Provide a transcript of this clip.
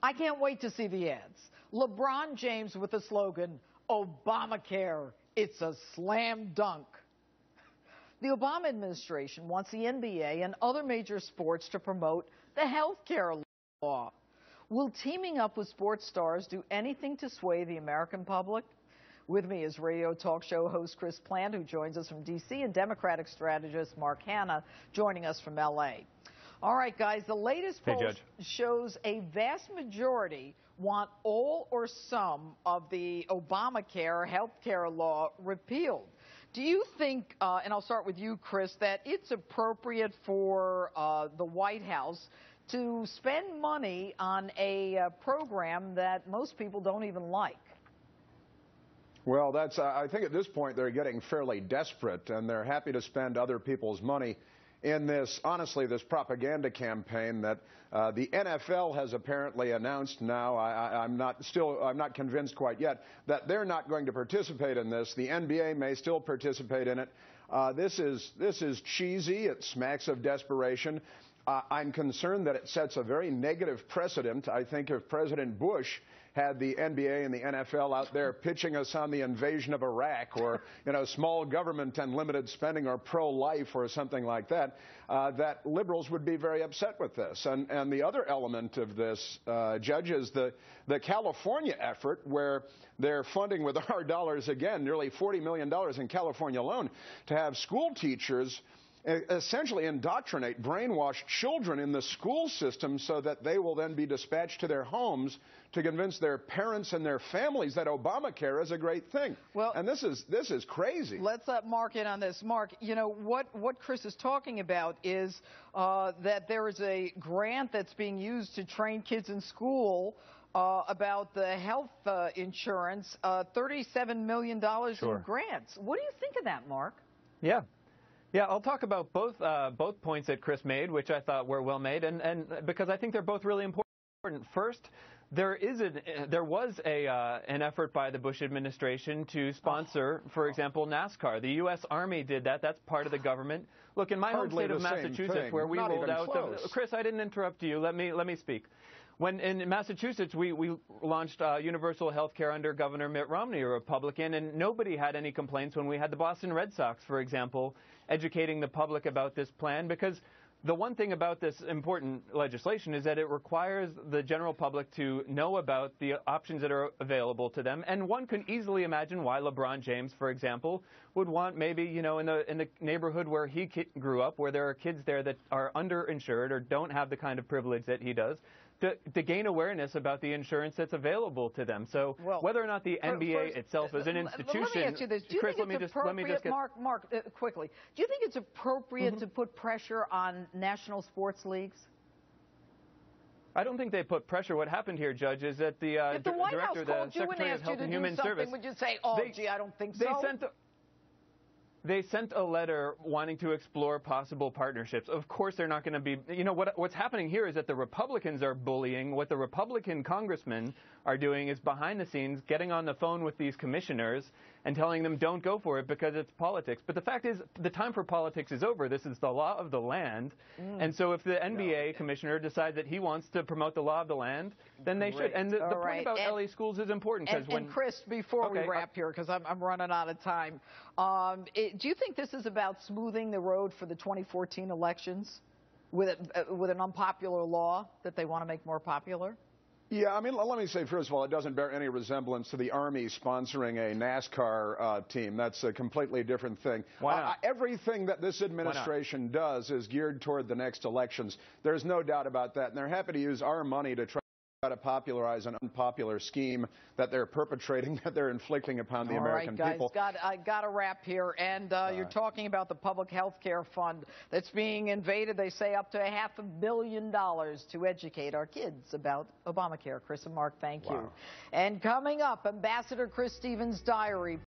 I can't wait to see the ads. LeBron James with the slogan, Obamacare, it's a slam dunk. The Obama administration wants the NBA and other major sports to promote the health care law. Will teaming up with sports stars do anything to sway the American public? With me is radio talk show host Chris Plante, who joins us from D.C., and Democratic strategist Mark Hanna joining us from L.A. All right, guys, the latest poll shows a vast majority want all or some of the Obamacare health care law repealed. Do you think, and I'll start with you, Chris, that it's appropriate for the White House to spend money on a program that most people don't even like? Well, I think at this point they're getting fairly desperate, and they're happy to spend other people's money in this, honestly, this propaganda campaign that the NFL has apparently announced now. I'm not convinced quite yet that they're not going to participate in this. The NBA may still participate in it. This is cheesy. It smacks of desperation. I'm concerned that it sets a very negative precedent. I think if President Bush had the NBA and the NFL out there pitching us on the invasion of Iraq, or, small government and limited spending, or pro-life or something like that, that liberals would be very upset with this. And the other element of this, Judge, is the California effort, where they're funding with our dollars again, nearly $40 million in California alone, to have school teachers essentially indoctrinate, brainwash children in the school system so that they will then be dispatched to their homes to convince their parents and their families that Obamacare is a great thing. Well, and this is crazy. Let's let Mark in on this. Mark, what Chris is talking about is that there is a grant that's being used to train kids in school about the health insurance, $37 million in grants. What do you think of that, Mark? Yeah, I'll talk about both points that Chris made, which I thought were well made, and because I think they're both really important. First, there was an effort by the Bush administration to sponsor, for example, NASCAR. The U.S. Army did that. That's part of the government. Look, in my home state of Massachusetts, where we rolled out Chris, I didn't interrupt you. Let me speak. When in Massachusetts, we launched universal health care under Governor Mitt Romney, a Republican, and nobody had any complaints when we had the Boston Red Sox, for example, educating the public about this plan, because the one thing about this important legislation is that it requires the general public to know about the options that are available to them. And one can easily imagine why LeBron James, for example, would want maybe, in the neighborhood where he grew up, where there are kids there that are underinsured or don't have the kind of privilege that he does, to gain awareness about the insurance that's available to them. So whether or not the NBA itself is an institution, let me ask you this. Do you Chris, think it's appropriate, Mark, quickly, do you think it's appropriate to put pressure on national sports leagues? I don't think they put pressure. What happened here, Judge, is that the if the White director, House called you and asked you to do something, would you say, gee, I don't think so? They sent a letter wanting to explore possible partnerships. Of course, they're not going to be, what's happening here is that the Republicans are bullying. What the Republican congressmen are doing is behind the scenes getting on the phone with these commissioners and telling them don't go for it because it's politics. But the fact is, the time for politics is over. This is the law of the land. And so if the NBA commissioner decides that he wants to promote the law of the land, then they should. And the point about LA schools is important. And Chris, before we wrap here, because I'm running out of time, do you think this is about smoothing the road for the 2014 elections with an unpopular law that they want to make more popular? Yeah, I mean, let me say, first of all, it doesn't bear any resemblance to the Army sponsoring a NASCAR team. That's a completely different thing. Why not? Everything that this administration does is geared toward the next elections. There's no doubt about that. And they're happy to use our money to try to popularize an unpopular scheme that they're perpetrating, that they're inflicting upon the American people. All right, guys, I got to wrap here. And you're talking about the public health care fund that's being invaded. They say up to $500 million to educate our kids about Obamacare. Chris and Mark, thank you. And coming up, Ambassador Chris Stevens' diary.